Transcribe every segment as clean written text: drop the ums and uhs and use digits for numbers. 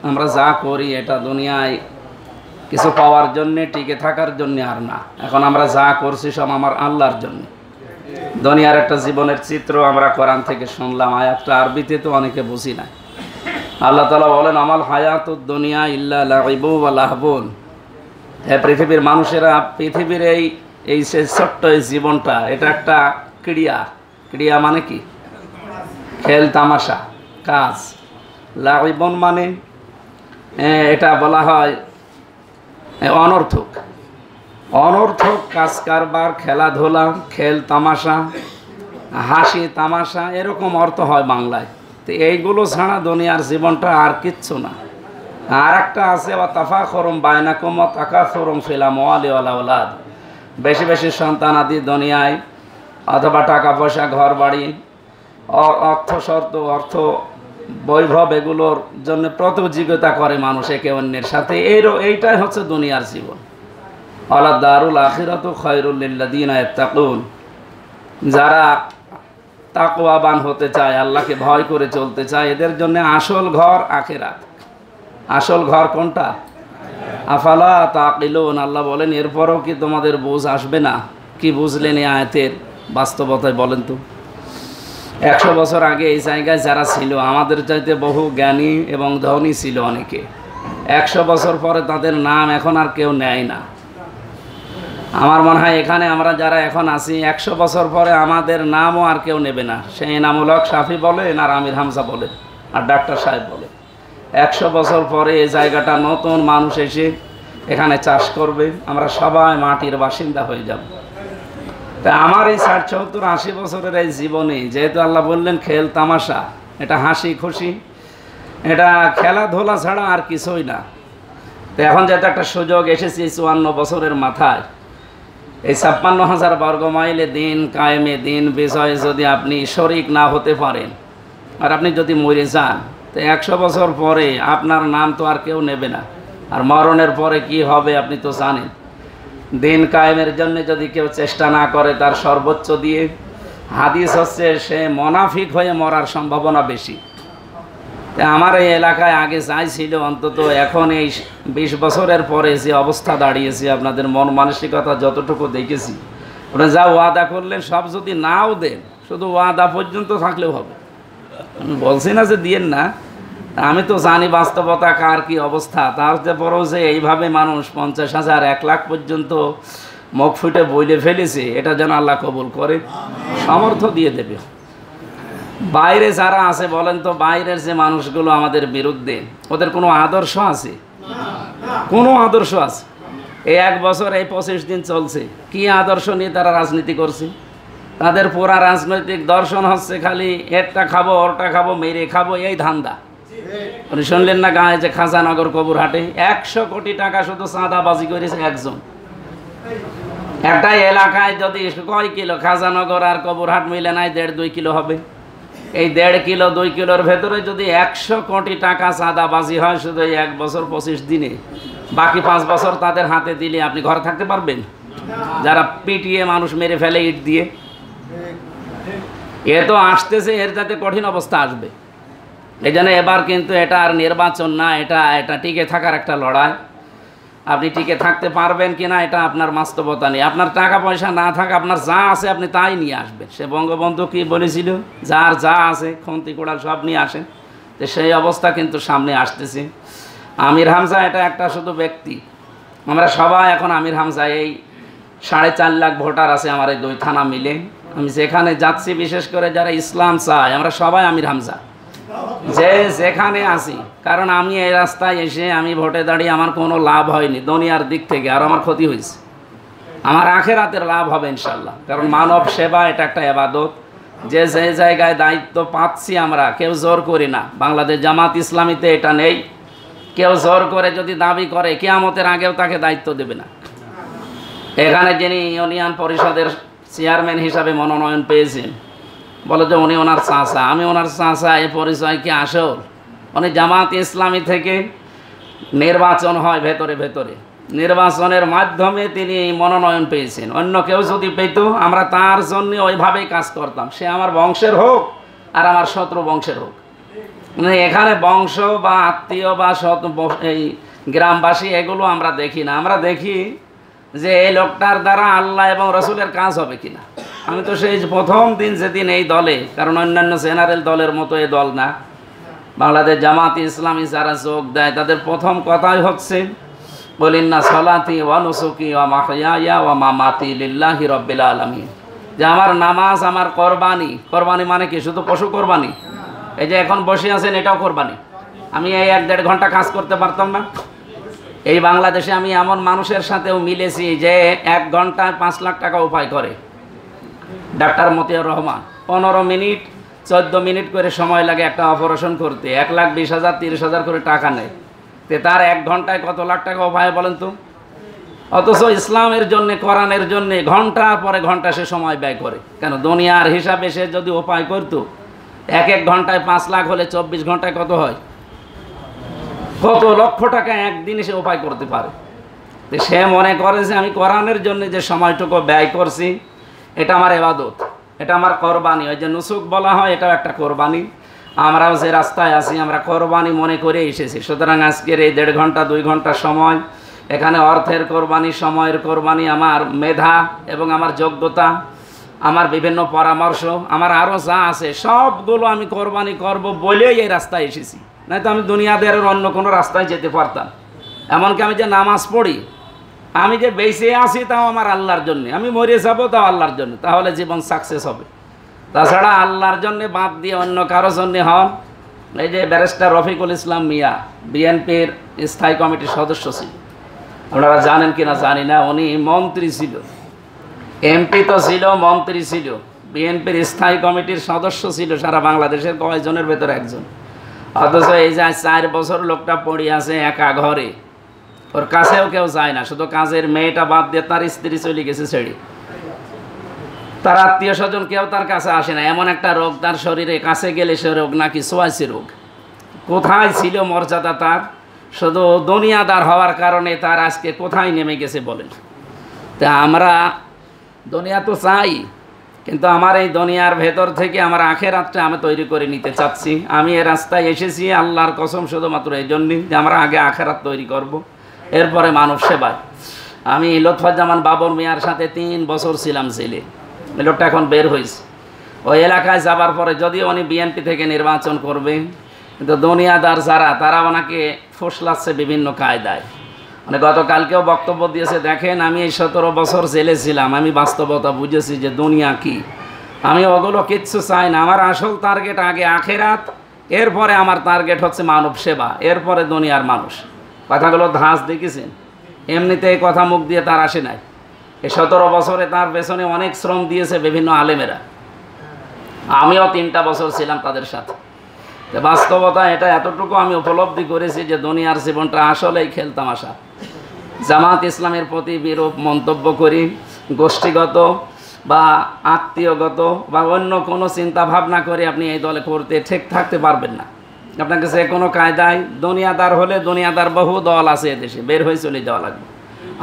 আমরা যা করি এটা দুনিয়ায় কিছু পাওয়ার জন্যে, টিকে থাকার জন্যে আর না। এখন আমরা যা করছি সব আমার আল্লাহর জন্য। দুনিয়ার একটা জীবনের চিত্র আমরা কোরআন থেকে শুনলাম, আয়াতটা আরবিতে তো অনেকে বুঝি না। আল্লাহ তাআলা বলেন, আমাল হায়াতুদ দুনিয়া ইল্লা লাইবু ওয়া লাহবুন। হ্যাঁ, পৃথিবীর মানুষেরা, পৃথিবীর এই সে ছোট্ট এই জীবনটা, এটা একটা ক্রিয়া। ক্রিয়া মানে কি? খেল তামাশা, কাজ। লাইবুন মানে এটা বলা হয় অনর্থক। অনর্থক কাজ কারবার, খেলাধুলা, খেল তামাশা, হাসি তামাশা, এরকম অর্থ হয় বাংলায়। তো এইগুলো ছাড়া দুনিয়ার জীবনটা আর কিচ্ছু না। আর একটা আছে, ওয়া তাফাখুরুম বাইনাকুম ওয়া তাকাসুরুম ফিল আমওয়ালি ওয়াল আওলাদ। বেশি বেশি সন্তান আদি দুনিয়ায়, অথবা টাকা পয়সা, ঘর বাড়ি, অর্থ বৈভব, এগুলোর জন্য প্রতিযোগিতা করে মানুষ একে অন্যের সাথে। এইটাই হচ্ছে দুনিয়ার জীবন। ওয়ালা দারুল আখিরাতু খায়রুল লিল্লাযিনা ইয়াত্তাকুন। যারা তাকওয়াবান হতে চায়, আল্লাহকে ভয় করে চলতে চায়, এদের জন্য আসল ঘর আখিরাত। আসল ঘর কোনটা? আফালা তাকিলুন। আল্লাহ বলেন, এরপরও কি তোমাদের বুঝ আসবে না? কি বুঝলেন এই আয়াতের বাস্তবতায় বলেন তো? 100 বছর আগে এই জায়গায় যারা ছিল, আমাদের চাইতে বহু জ্ঞানী এবং ধনী ছিল অনেকে। 100 বছর পরে তাদের নাম এখন আর কেউ নেয় না। আমার মনে হয় এখানে আমরা যারা এখন আছি, 100 বছর পরে আমাদের নামও আর কেউ নেবে না। সেই এনামুল হক শাফি বলেন, আর আমির হামজা বলেন, আর ডাক্তার সাহেব বলেন। 100 বছর পরে এই জায়গাটা নতুন মানুষ এসে এখানে চাষ করবে, আমরা সবাই মাটির বাসিন্দা হয়ে যাব। তা আমার এই 60, 70, 80 বছরের এই জীবনে, যেহেতু আল্লাহ বললেন খেল তামাশা, এটা হাসি খুশি, এটা খেলাধুলা ছাড়া আর কিছুই না। তো এখন যেহেতু একটা সুযোগ এসেছে 54 বছরের মাথায়, এই 56,000 বর্গ মাইলে দিন কায়েমে, দিন বিষয়ে যদি আপনি শরিক না হতে পারেন, আর আপনি যদি মরে যান, তো 100 বছর পরে আপনার নাম তো আর কেউ নেবে না। আর মরণের পরে কি হবে আপনি তো জানেন। দিন কায়েমের জন্য যদি কেউ চেষ্টা না করে তার সর্বোচ্চ দিয়ে, হাদিস হচ্ছে সে মুনাফিক হয়ে মরার সম্ভাবনা বেশি। আমার এই এলাকায় আগে যাই ছিল, অন্তত এখন এই 20 বছরের পরে যে অবস্থা দাঁড়িয়েছে, আপনাদের মন মানসিকতা যতটুকু দেখেছি, আপনারা যা ওয়াদা করলেন সব যদি নাও দেন, শুধু ওয়াদা পর্যন্ত থাকলেও হবে। আমি বলছি না যে দিয়েন না, আমি তো জানি বাস্তবতা কার কি অবস্থা। তারপরেও যে এইভাবে মানুষ 50,000, 1 লাখ পর্যন্ত মুখ ফুটে বইলে ফেলেছে, এটা যেন আল্লাহ কবুল করে, সামর্থ্য দিয়ে দেবে। বাইরে যারা আছে বলেন তো, বাইরের যে মানুষগুলো আমাদের বিরুদ্ধে, ওদের কোনো আদর্শ আছে? কোনো আদর্শ আছে? এই 1 বছর, এই 25 দিন চলছে, কি আদর্শ নিয়ে তারা রাজনীতি করছে? তাদের পুরা রাজনৈতিক দর্শন হচ্ছে খালি এরটা খাবো, ওরটা খাবো, মেরে খাবো, এই ধান্দা। শুনলেন না গায়ে যে খাজানগর কবুরহাটে 100 কোটি টাকা শুধু চাঁদাবাজি করেছে একজন। একটা এলাকায় যদি কয় কিলো, খাজানগর আর কবুরহাট মিলে নাই 1.5-2 কিলো হবে। এই 1.5 কিলো 2 কিলোর ভেতরে যদি 100 কোটি টাকা চাঁদাবাজি হয় শুধু 1 বছর 25 দিনে, বাকি 5 বছর তাদের হাতে দিলে আপনি ঘরে থাকতে পারবেন? যারা পিটিয়ে মানুষ মেরে ফেলে ইট দিয়ে, এ তো আসতেছে, এর যাতে কঠিন অবস্থা আসবে। এই জন্য এবার কিন্তু এটা আর নির্বাচন না, এটা টিকে থাকার একটা লড়াই। আপনি টিকে থাকতে পারবেন কিনা এটা আপনার বাস্তবতা নেই। আপনার টাকা পয়সা না থাকা, আপনার যা আছে আপনি তাই নিয়ে আসবেন। সে বঙ্গবন্ধু কি বলেছিল, যার যা আছে খন্তি কোড়াল সব নিয়ে আসেন। তো সেই অবস্থা কিন্তু সামনে আসতেছে। আমির হামজা এটা একটা শুধু ব্যক্তি, আমরা সবাই এখন আমির হামজা। এই 4.5 লাখ ভোটার আছে আমার এই 2 থানা মিলে। আমি যেখানে যাচ্ছি, বিশেষ করে যারা ইসলাম চায়, আমরা সবাই আমির হামজা, যে যেখানে আছি। কারণ আমি এই রাস্তায় এসে আমি ভোটে দাঁড়িয়ে আমার কোনো লাভ হয়নি দুনিয়ার দিক থেকে, আর আমার ক্ষতি হয়েছে। আমার আখেরাতের লাভ হবে ইনশাল্লাহ। কারণ মানব সেবা এটা একটা ইবাদত। যে জায়গায় দায়িত্ব পাচ্ছি আমরা, কেউ জোর করি না। বাংলাদেশ জামাত ইসলামীতে এটা নেই, কেউ জোর করে যদি দাবি করে কিয়ামতের আগেও তাকে দায়িত্ব দেবে না। এখানে যিনি ইউনিয়ন পরিষদের চেয়ারম্যান হিসাবে মনোনয়ন পেয়েছেন, বলে যে উনি ওনার চাচা। আমি ওনার চাচা, এ পরিচয় কি আসল? উনি জামাত ইসলামী থেকে নির্বাচন হয় ভেতরে ভেতরে, নির্বাচনের মাধ্যমে তিনি মনোনয়ন পেয়েছেন। অন্য কেউ যদি পেত, আমরা তার জন্য ওইভাবেই কাজ করতাম, সে আমার বংশের হোক আর আমার শত্রু বংশের হোক। মানে এখানে বংশ বা আত্মীয় বা এই গ্রামবাসী এগুলো আমরা দেখি না, আমরা দেখি যে এই লোকটার দ্বারা আল্লাহ এবং রসুলের কাজ হবে কিনা। আমি তো সেই প্রথম দিন যেদিন এই দলে, কারণ অন্যান্য জেনারেল দলের মতো এই দল না, বাংলাদেশ জামাত ইসলামী যারা যোগ দেয় তাদের প্রথম কথাই হচ্ছে বলিন্না সলাতি ওয়া নুসুকি ওয়া মাহইয়া ওয়া মামাতি লিল্লাহি রাব্বিল আলামিন, যে আমার নামাজ, আমার কোরবানি। কোরবানি মানে কি শুধু পশু কোরবানি? এই যে এখন বসে আছেন এটাও কোরবানি। আমি এই 1-1.5 ঘন্টা কাজ করতে পারতাম না? এই বাংলাদেশে আমি এমন মানুষের সাথেও মিলেছি যে 1 ঘন্টায় 5 লাখ টাকা উপায় করে। Doctor Motiar Rahman 15 minute 14 minute করে সময় লাগে একটা অপারেশন করতে, 1,20,000 30,000 করে টাকা নেয়। তার 1 ঘন্টায় কত লাখ টাকা উপায় বলেন তো? অথচ ইসলামের জন্য, কোরআনের জন্য ঘন্টার পরে ঘন্টা সে সময় ব্যয় করে। কেন? দুনিয়ার হিসাবে সে যদি উপায় করতো, 1 ঘন্টায় 5 লাখ হলে 24 ঘন্টায় কত হয়? কত লক্ষ টাকা একদিনে সে উপায় করতে পারে। সে মনে করে যে আমি কোরআনের জন্য যে সময়টুকু ব্যয় করছি এটা আমার ইবাদত, এটা আমার কোরবানি। ওই যে নুসুক বলা হয়, এটাও একটা কোরবানি। আমরাও যে রাস্তায় আছি আমরা কোরবানি মনে করে এসেছি। সুতরাং আজকের এই 1.5 ঘন্টা 2 ঘন্টা সময়, এখানে অর্থের কোরবানি, সময়ের কোরবানি, আমার মেধা এবং আমার যোগ্যতা, আমার বিভিন্ন পরামর্শ, আমার আরও যা আছে সবগুলো আমি কোরবানি করব বলেই এই রাস্তায় এসেছি। নয়তো আমি দুনিয়াদের অন্য কোনো রাস্তায় যেতে পারতাম। এমনকি আমি যে নামাজ পড়ি, আমি যে বেঁচে আছি তাও আমার আল্লাহর জন্য, আমি মরে যাবো তাও আল্লাহর জন্য, তাহলে জীবন সাকসেস হবে। তাছাড়া আল্লাহর জন্য বাদ দিয়ে অন্য কারোর জন্য হন। এই যে ব্যারিস্টার রফিকুল ইসলাম মিয়া বিএনপির স্থায়ী কমিটির সদস্য ছিল, আপনারা জানেন কিনা জানি না, উনি মন্ত্রী ছিল, এমপি তো ছিল, মন্ত্রী ছিল, বিএনপির স্থায়ী কমিটির সদস্য ছিল সারা বাংলাদেশের কয়েকজনের ভেতরে একজন। অথচ এই যে 4 বছর লোকটা পড়ে আছে একা ঘরে, ওর কাছেও কেউ যায় না, শুধু কাজের মেয়েটা বাদ দিয়ে তার স্ত্রী চলে গেছে ছেড়ে, তার আত্মীয় স্বজন কেউ তার কাছে আসে না। এমন একটা রোগ তার শরীরে, কাছে গেলে সে রোগ নাকি সোয়াইসি রোগ। কোথায় ছিল মর্যাদা তার? শুধু দুনিয়াদার হওয়ার কারণে তার আজকে কোথায় নেমে গেছে বলেন। তা আমরা দুনিয়া তো চাই, কিন্তু আমার এই দুনিয়ার ভেতর থেকে আমার আখেরাতটা আমি তৈরি করে নিতে চাচ্ছি। আমি এই রাস্তায় এসেছি আল্লাহর কসম শুধুমাত্র এই জন্যই যে আমরা আগে আখেরাত তৈরি করব, এরপরে মানব সেবায়। আমি লুৎফুজ্জামান বাবর মিয়ার সাথে 3 বছর ছিলাম জেলে। লোকটা এখন বের হয়েছে। ওই এলাকায় যাবার পরে যদিও উনি বিএনপি থেকে নির্বাচন করবে, কিন্তু দুনিয়াদার যারা, তারা ওনাকে ফসলাচ্ছে বিভিন্ন কায়দায়। মানে গতকালকেও বক্তব্য দিয়েছে, দেখেন আমি এই 17 বছর জেলে ছিলাম, আমি বাস্তবতা বুঝেছি যে দুনিয়া কি। আমি ওগুলো কিচ্ছু চাই না, আমার আসল টার্গেট আগে আখেরাত, এরপরে আমার টার্গেট হচ্ছে মানব সেবা, এরপরে দুনিয়ার মানুষ। কথাগুলো ধাঁচ দেখেছেন? এমনিতে এই কথা মুখ দিয়ে তার আসে নাই। এই 17 বছরে তার পেছনে অনেক শ্রম দিয়েছে বিভিন্ন আলেমেরা, আমিও 3টা বছর ছিলাম তাদের সাথে। বাস্তবতা এটা এতটুকু আমি উপলব্ধি করেছি যে দুনিয়ার জীবনটা আসলেই খেলতামাশা। জামাত ইসলামের প্রতি বিরূপ মন্তব্য করি, গোষ্ঠীগত বা আত্মীয়গত বা অন্য কোনো চিন্তা ভাবনা করে আপনি এই দলে করতে ঠিক থাকতে পারবেন না। আপনাকে যে কোনো কায়দায়, দুনিয়াদার হলে দুনিয়াদার বহু দল আছে এদেশে, বের হয়ে চলে যাওয়া লাগবে।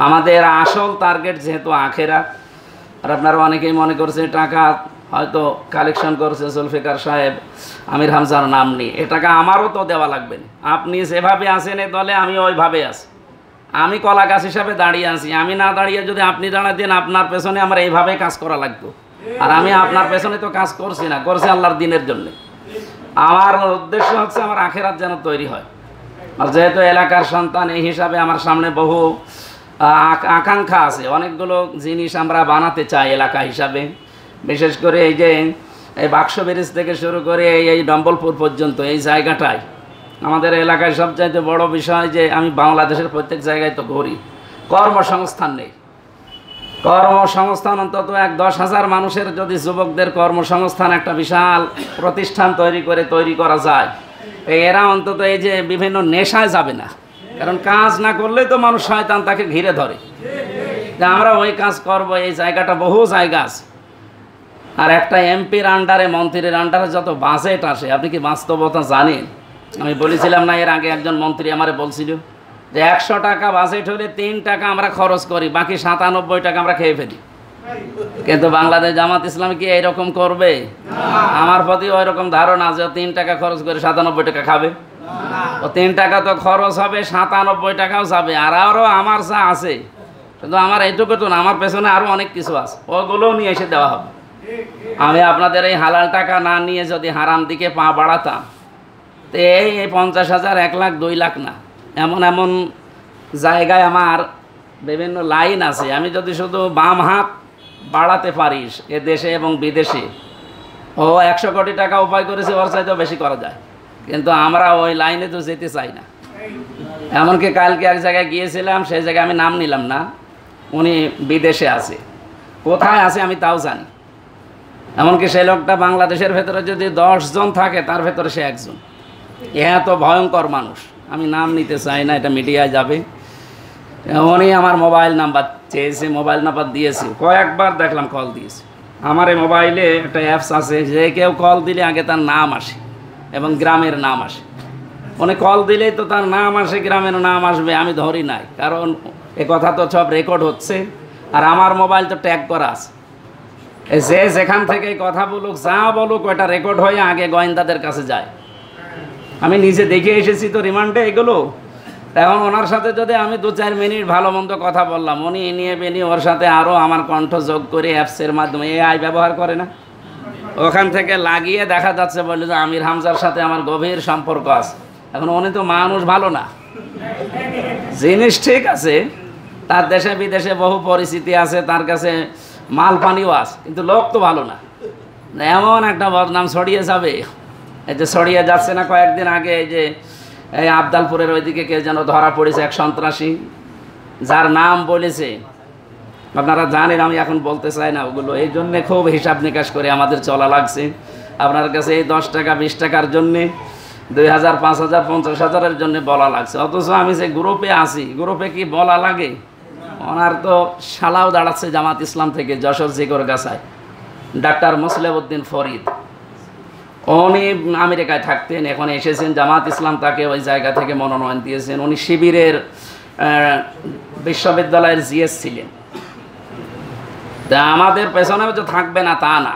আমাদের আসল টার্গেট যেহেতু আখেরাত। আর আপনারা অনেকেই মনে করছে টাকা হয়তো কালেকশন করছে জুলফিকার সাহেব, আমির হামজার নাম নিয়ে, এ টাকা আমারও তো দেওয়া লাগবে না। আপনি যেভাবে আছেন এই দলে, আমি ওইভাবে আছি। আমি কলা গাছ হিসাবে দাঁড়িয়ে আছি, আমি না দাঁড়িয়ে যদি আপনি দাঁড়াতেন আপনার পেছনে আমার এইভাবে কাজ করা লাগতো। আর আমি আপনার পেছনে তো কাজ করছি না, করছি আল্লাহর দিনের জন্য। আমার উদ্দেশ্য হচ্ছে আমার আখেরাত যেন তৈরি হয়। আর যেহেতু এলাকার সন্তান এই হিসাবে আমার সামনে বহু আকাঙ্ক্ষা আছে, অনেকগুলো জিনিস আমরা বানাতে চাই এলাকা হিসাবে। বিশেষ করে এই যে এই বাক্স ব্রিজ থেকে শুরু করে এই ডম্বলপুর পর্যন্ত এই জায়গাটায় আমাদের এলাকায় সবচাইতে বড় বিষয় যে আমি বাংলাদেশের প্রত্যেক জায়গায় তো ঘুরি, কর্মসংস্থান নেই। কর্মসংস্থান অন্তত 10,000 মানুষের যদি যুবকদের কর্মসংস্থান একটা বিশাল প্রতিষ্ঠান তৈরি করা যায়, এরা অন্তত এই যে বিভিন্ন নেশায় যাবে না। কারণ কাজ না করলেই তো মানুষ শয়তান তাকে ঘিরে ধরে। আমরা ওই কাজ করব, এই জায়গাটা বহু জায়গা আছে। আর একটা এমপির আন্ডারে, মন্ত্রীর আন্ডারে যত বাজেট আসে, আপনি কি বাস্তবতা জানেন? আমি বলেছিলাম না এর আগে, একজন মন্ত্রী আমারে বলছিল যে 100 টাকা বাজেট হলে 3 টাকা আমরা খরচ করি, বাকি 97 টাকা আমরা খেয়ে ফেলি। কিন্তু বাংলাদেশ জামাত ইসলামী কি এইরকম করবে? আমার প্রতি ওই রকম ধারণা যে 3 টাকা খরচ করে 97 টাকা খাবে। ও 3 টাকা তো খরচ হবে, 97 টাকাও যাবে। আর আরও আমার যা আছে, কিন্তু আমার এইটুকু তো না, আমার পেছনে আরও অনেক কিছু আছে, ওগুলোও নিয়ে এসে দেওয়া হবে। আমি আপনাদের এই হালাল টাকা না নিয়ে যদি হারাম দিকে পা বাড়াতাম, তো এই 50,000, 1 লাখ, 2 লাখ না, এমন এমন জায়গায় আমার বিভিন্ন লাইন আছে। আমি যদি শুধু বাম হাত বাড়াতে পারিস এ দেশে এবং বিদেশে, ও 100 কোটি টাকা উপায় করেছে, ওর চাইতেও বেশি করা যায়। কিন্তু আমরা ওই লাইনে তো যেতে চাই না। এমনকি কালকে এক জায়গায় গিয়েছিলাম, সেই জায়গায় আমি নাম নিলাম না, উনি বিদেশে আছে, কোথায় আছে আমি তাও জানি। এমনকি সেই লোকটা বাংলাদেশের ভেতরে যদি 10 জন থাকে, তার ভেতরে সে একজন। এত ভয়ঙ্কর মানুষ, আমি নাম নিতে চাই না, এটা মিডিয়ায় যাবে। উনি আমার মোবাইল নাম্বার চেয়েছে, মোবাইল নাম্বার দিয়েছি, কয়েকবার দেখলাম কল দিয়েছে। আমার এই মোবাইলে একটা অ্যাপস আছে, যে কেউ কল দিলে আগে তার নাম আসে এবং গ্রামের নাম আসে। উনি কল দিলেই তো তার নাম আসে, গ্রামের নাম আসবে, আমি ধরি নাই, কারণ এ কথা তো সব রেকর্ড হচ্ছে। আর আমার মোবাইল তো ট্যাগ করা আছে, যে যেখান থেকে কথা বলুক, যা বলুক, ওটা রেকর্ড হয়ে আগে গোয়েন্দাদের কাছে যায়। আমি নিজে দেখে এসেছি তো রিমান্ডে এগুলো। এখন ওনার সাথে যদি আমি 2-4 মিনিট ভালো মন্দ কথা বললাম, উনি নিয়ে বেনিয়ে ওর সাথে আরও আমার কণ্ঠ যোগ করে অ্যাপসের মাধ্যমে AI ব্যবহার করে না, ওখান থেকে লাগিয়ে দেখা যাচ্ছে বলে যে আমির হামজার সাথে আমার গভীর সম্পর্ক আছে। এখন উনি তো মানুষ ভালো না, জিনিস ঠিক আছে, তার দেশে বিদেশে বহু পরিচিতি আছে, তার কাছে মাল পানিও আছে, কিন্তু লোক তো ভালো না। এমন একটা বদনাম ছড়িয়ে যাবে, এই যে ছড়িয়ে যাচ্ছে না কয়েকদিন আগে, এই যে এই আবদালপুরের ওইদিকে কে যেন ধরা পড়েছে, এক সন্ত্রাসী, যার নাম বলেছে, আপনারা জানেন, আমি এখন বলতে চাই না ওগুলো। এই জন্যে খুব হিসাব নিকাশ করে আমাদের চলা লাগছে। আপনার কাছে এই 10 টাকা 20 টাকার জন্যে 2,000, 5,000, 50,000-এর জন্য বলা লাগছে, অথচ আমি যে গ্রুপে আছি, গ্রুপে কি বলা লাগে? ওনার তো শালাও দাঁড়াচ্ছে জামাত ইসলাম থেকে, যশোর জিগরগাছায়, ডাক্তার মুসলেউদ্দিন ফরিদ। উনি আমেরিকায় থাকতেন, এখন এসেছেন জামাত ইসলাম তাকে ওই জায়গা থেকে মনোনয়ন দিয়েছেন। উনি শিবিরের বিশ্ববিদ্যালয়ের GS ছিলেন। তা আমাদের পেছনেও যে থাকবে না তা না,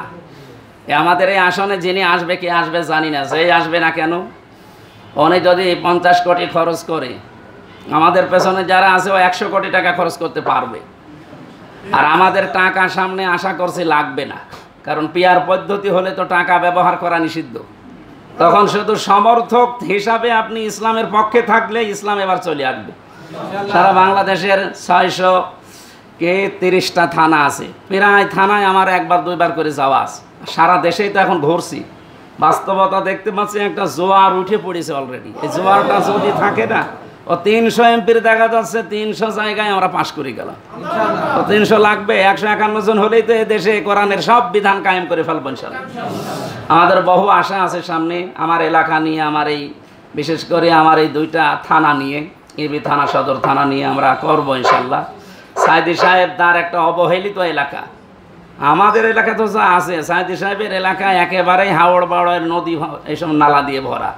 আমাদের এই আসনে যিনি আসবে, কে আসবে জানি না, যে আসবে না কেন, উনি যদি 50 কোটি খরচ করে, আমাদের পেছনে যারা আছে ও 100 কোটি টাকা খরচ করতে পারবে। আর আমাদের টাকা সামনে আশা করছি লাগবে না, কারণ পিয়ার পদ্ধতি হলে তো টাকা ব্যবহার করা নিষিদ্ধ। তখন শুধু সমর্থক হিসাবে আপনি ইসলামের পক্ষে থাকলে ইসলাম এবার চলে আসবে। সারা বাংলাদেশের 630টা থানা আছে, প্রায় থানায় আমার 1-2 বার করে যাওয়া আছে। সারা দেশেই তো এখন ঘুরছি, বাস্তবতা দেখতে পাচ্ছি একটা জোয়ার উঠে পড়েছে অলরেডি। এই জোয়ারটা যদি থাকে না, ও 300 এমপির দেখা যাচ্ছে 300 জায়গায় আমরা পাশ করে গেলাম। ও 300 লাগবে, 151 জন হলেই তো দেশে কোরআনের সব বিধান কায়েম করে ফেলবো ইনশাআল্লাহ। আমাদের বহু আশা আছে সামনে, আমার এলাকা নিয়ে, আমার এই বিশেষ করে আমার এই 2টা থানা নিয়ে, এবি থানা, সদর থানা নিয়ে আমরা করবো ইনশাআল্লাহ। সাইদি সাহেব তার একটা অবহেলিত এলাকা, আমাদের এলাকা তো যা আছে, সাইদি সাহেবের এলাকায় একেবারেই হাওড় বাওড়ের নদী, এইসব নালা দিয়ে ভরা।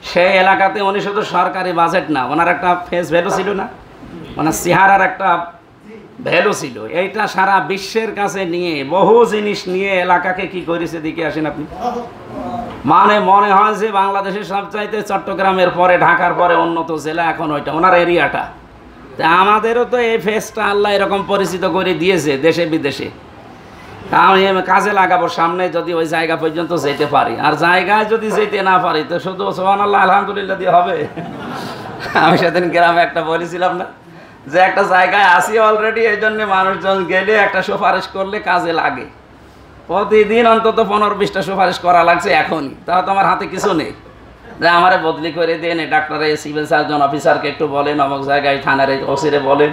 সেই এলাকাতে উনি শুধু সরকারি বাজেট না, ওনার একটা ফেস ভ্যালু ছিল না, ওনার চেহারার একটা ভ্যালু ছিল। এইটা সারা বিশ্বের কাছে নিয়ে, বহু জিনিস নিয়ে এলাকাকে কি করেছে দিকে আসেন আপনি। মানে মনে হয় যে বাংলাদেশের সবচাইতে চট্টগ্রামের পরে, ঢাকার পরে উন্নত জেলা এখন ওইটা, ওনার এরিয়াটা। তা আমাদেরও তো এই ফেসটা আল্লাহ এরকম পরিচিত করে দিয়েছে দেশে বিদেশে। আমি কাজে লাগাবো সামনে, যদি ওই জায়গা পর্যন্ত যেতে পারি। আর জায়গায় যদি যেতে না পারি, তো শুধু সুবহানাল্লাহ আলহামদুলিল্লাহ দিয়ে হবে। আমি সেদিন গ্রামে একটা বলেছিলাম না, যে একটা জায়গায় আসি অলরেডি, এই জন্য মানুষজন গেলে একটা সুপারিশ করলে কাজে লাগে। প্রতিদিন অন্তত 15-20টা সুপারিশ করা লাগছে এখনই, তাও তোমার হাতে কিছু নেই যে আমারে বদলি করে দেন, ডাক্তারে, সিভিল সার্জন অফিসারকে একটু বলেন, অমুক জায়গায় থানার ওসিরে বলেন।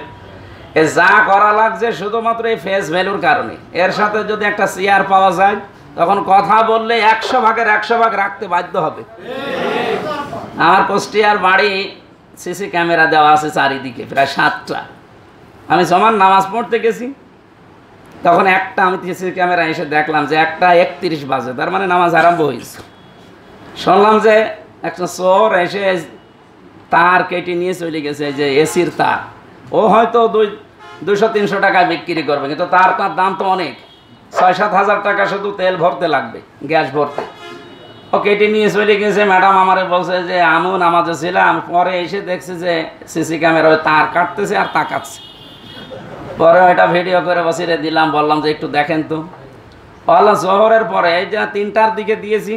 এ যা করা লাগছে শুধুমাত্র এই ফেস ভ্যালুর কারণে। এর সাথে যদি একটা চেয়ার পাওয়া যায়, তখন কথা বললে 100 ভাগের 100 ভাগ রাখতে বাধ্য হবে। আমার কুষ্টিয়ার বাড়ি, সিসি ক্যামেরা দেওয়া আছে চারিদিকে, প্রায় 7টা। আমি যখন নামাজ পড়তে গেছি, তখন একটা, আমি সিসি ক্যামেরা এসে দেখলাম যে 1:31 বাজে, তার মানে নামাজ আরম্ভ হয়েছে। শুনলাম যে একটা চোর এসে তার কেটে নিয়ে চলে গেছে, যে এসির তার। ও হয়তো 200-300 টাকায় বিক্রি করবে, কিন্তু তার দাম তো অনেক, 6-7 হাজার টাকা শুধু তেল ভরতে লাগবে, গ্যাস ভরতে। ও কেটে নিয়ে চলে গেছে। ম্যাডাম আমারে বলছে যে আমিও নামাজে ছিলাম, পরে এসে দেখছে যে সিসি ক্যামেরা ওই তার কাটতেছে আর তাকাচ্ছে। পরে ওইটা ভিডিও করে বসিয়ে দিলাম, বললাম যে একটু দেখেন তো। বললাম জোহরের পরে এই যে 3টার দিকে দিয়েছি,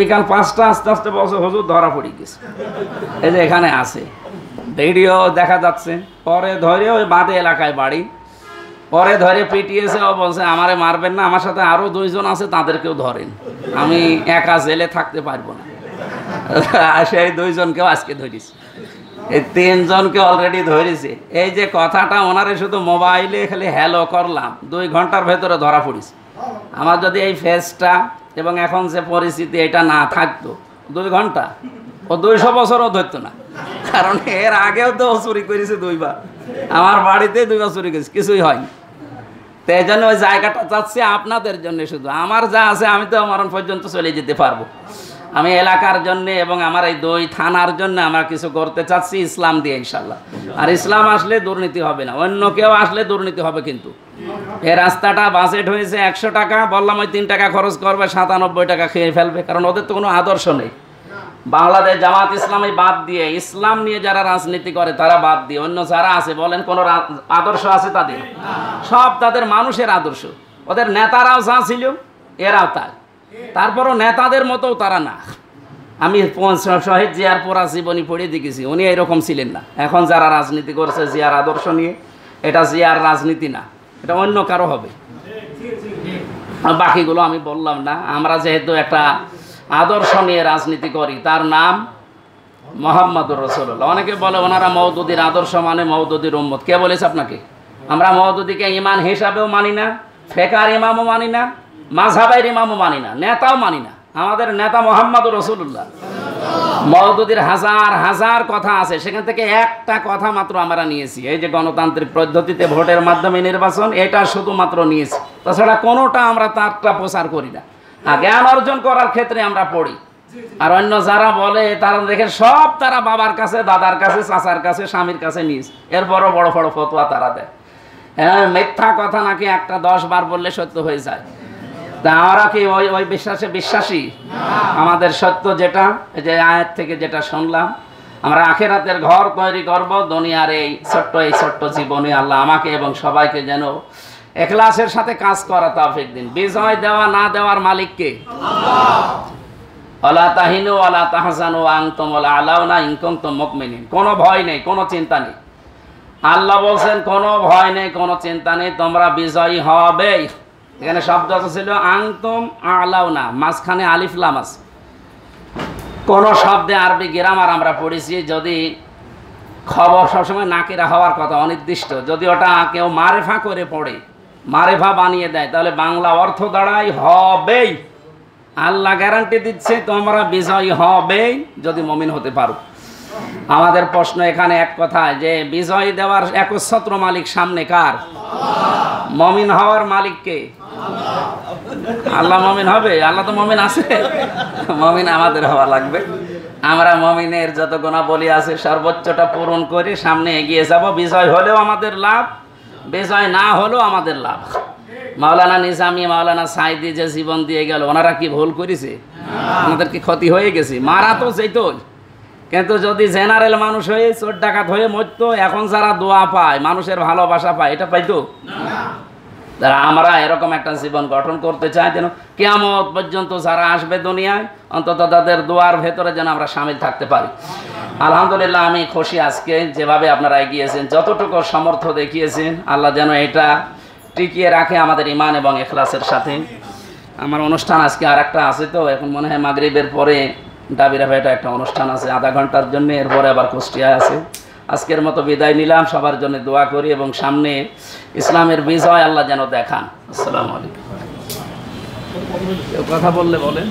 বিকাল 5টা আস্তে আস্তে বসে হুজুর ধরা পড়ে গেছে। এই যে এখানে আছে, ভিডিও দেখা যাচ্ছে। পরে ধরে ওই বাঁধে এলাকায় বাড়ি, পরে ধরে পিটিয়েছে। ও বলছে আমারে মারবেন না, আমার সাথে আরও 2 জন আছে, তাদেরকেও ধরেন, আমি একা জেলে থাকতে পারবো না। সেই 2 জনকেও আজকে ধরেছি, এই 3 জনকে অলরেডি ধরেছে। এই যে কথাটা ওনারে শুধু মোবাইলে খালি হ্যালো করলাম, 2 ঘন্টার ভেতরে ধরা পড়েছে। আমার যদি এই ফেসটা এবং এখন যে পরিস্থিতি এটা না থাকতো, 2 ঘন্টা ও 200 বছরও ধরতো না, কারণ এর আগেও তো চুরি করেছে 2 বার, আমার বাড়িতে 2 বার চুরি করেছে, কিছুই হয়নি। তো এই জন্য ওই জায়গাটা চাচ্ছি আপনাদের জন্য, শুধু আমার যা আছে আমি তো মরণ পর্যন্ত চলে যেতে পারবো। আমি এলাকার জন্য এবং আমার এই 2 থানার জন্য আমরা কিছু করতে চাচ্ছি ইসলাম দিয়ে ইনশাল্লাহ। আর ইসলাম আসলে দুর্নীতি হবে না, অন্য কেউ আসলে দুর্নীতি হবে। কিন্তু এই রাস্তাটা বাজেট হয়েছে 100 টাকা, বললাম ওই 3 টাকা খরচ করবে, 97 টাকা খেয়ে ফেলবে, কারণ ওদের তো কোনো আদর্শ নেই। বাংলাদেশ জামাত ইসলামী বাদ দিয়ে, ইসলাম নিয়ে যারা রাজনীতি করে তারা বাদ দিয়ে অন্য যারা আছে বলেন কোনো আদর্শ আছে তাদের? সব তাদের মানুষের আদর্শ। ওদের নেতারাও যা ছিল এরাও তাই, তারপরও নেতাদের মতো তারা না। আমি শহীদ জিয়ার পড়া জীবনী পড়ে দেখেছি, উনি এরকম ছিলেন না। এখন যারা রাজনীতি করছে জিয়ার আদর্শ নিয়ে, এটা জিয়ার রাজনীতি না, এটা অন্য কারো হবে। বাকিগুলো আমি বললাম না। আমরা যেহেতু একটা আদর্শ নিয়ে রাজনীতি করি, তার নাম মুহাম্মদুর রাসূলুল্লাহ। অনেকে বলে ওনারা মওদুদির আদর্শ মানে মওদুদির উম্মত। কে বলেছে আপনাকে? আমরা মওদুদিকে ইমান হিসাবেও মানি না, ফেকার ইমামও মানি না, মাযহাবের ইমামও মানি না, নেতাও মানি না। আমাদের নেতা মুহাম্মদুর রাসূলুল্লাহ। মওদুদির হাজার হাজার কথা আছে, সেখান থেকে একটা কথা মাত্র আমরা নিয়েছি। এই যে গণতান্ত্রিক পদ্ধতিতে ভোটের মাধ্যমে নির্বাচন, এটা শুধুমাত্র নিয়েছি, তাছাড়া কোনোটা আমরা তারটা প্রচার করি না। জ্ঞান অর্জন করার ক্ষেত্রে আমরা পড়ি। আর অন্য যারা বলে তারা দেখে সব তারা বাবার কাছে, দাদার কাছে, চাচার কাছে, স্বামীর কাছে নিস, এরপরও বড় বড় ফতোয়া তারা দেয়। হ্যাঁ, মিথ্যা কথা নাকি একটা 10 বার বললে সত্য হয়ে যায়। তা আমরা কি ওই বিশ্বাসে বিশ্বাসী? আমাদের সত্য যেটা, এই যে আয়াত থেকে যেটা শুনলাম, আমরা আখিরাতের ঘর তৈরি করব। দুনিয়ার এই ছোট্ট জীবনে আল্লাহ আমাকে এবং সবাইকে যেন ইখলাসের সাথে কাজ করা তৌফিক দিন। বিজয় দেওয়া না দেওয়ার মালিক কে? আল্লাহ। ওয়ালা তাহিনু ওয়ালা তাহজানু ওয়া আনতুমুল আলাউনা ইন কুনতুম মুমিনিন। কোনো ভয় নেই, কোনো চিন্তা নেই। আল্লাহ বলছেন কোনো ভয় নেই, কোনো চিন্তা নেই, তোমরা বিজয়ী হবেই। এখানে শব্দ ছিল আনতুম আলাউনা, মাঝখানে আলিফ লাম আছে। কোন শব্দে আরবি গ্রামার আমরা পড়েছি, যদি খবর সবসময় নাকিরা হওয়ার কথা, অনির্দিষ্ট, যদি ওটা কেউ মারেফা করে পড়ে, মারেফা বানিয়ে দেয়, তাহলে বাংলা অর্থ দাঁড়ায় হবেই। আল্লাহ গ্যারান্টি দিচ্ছে তোমরা বিজয়ী হবেই যদি মুমিন হতে পারো। আমাদের প্রশ্ন এখানে এক কথায়, যে বিজয় দেওয়ার একচ্ছত্র মালিক সামনে কার? মুমিন হওয়ার মালিক কে? আল্লাহ। মুমিন হবে? আল্লাহ তো মুমিন আছে, মুমিন আমাদের হওয়া লাগবে। আমরা মুমিনের যত গুণাবলী আছে সর্বোচ্চটা পূরণ করে সামনে এগিয়ে যাব। বিজয় হলেও আমাদের লাভ, বিজয় না হলেও আমাদের লাভ। মাওলানা নিজামী, মাওলানা সাইদি যে জীবন দিয়ে গেল, ওনারা কি ভুল করেছে? আমাদের কি ক্ষতি হয়ে গেছে? মারা তো যেতই, কিন্তু যদি জেনারেল মানুষ হয়ে চোর ডাকাত হয়ে মরতো, এখন যারা দোয়া পায়, মানুষের ভালোবাসা পায়, এটা পাইতো? যারা আমরা এরকম একটা জীবন গঠন করতে চাই, যেন কিয়ামত পর্যন্ত যারা আসবে দুনিয়ায়, অন্তত তাদের দোয়ার ভেতরে যেন আমরা শামিল থাকতে পারি। আলহামদুলিল্লাহ, আমি খুশি আজকে যেভাবে আপনারা এগিয়েছেন, যতটুকু সামর্থ্য দেখিয়েছেন, আল্লাহ যেন এটা টিকিয়ে রাখে আমাদের ঈমান এবং ইখলাসের সাথে। আমার অনুষ্ঠান আজকে আর একটা আছে, তো এখন মনে হয় মাগরিবের পরে ডাবিরা ভাইটা একটা অনুষ্ঠান আছে আধা ঘন্টার জন্য, এরপরে আবার কুষ্টিয়ায় আছে। আজকের মতো বিদায় নিলাম, সবার জন্য দোয়া করি এবং সামনে ইসলামের বিজয় আল্লাহ যেন দেখান। আসসালামু আলাইকুম। কথা বললে বলেন।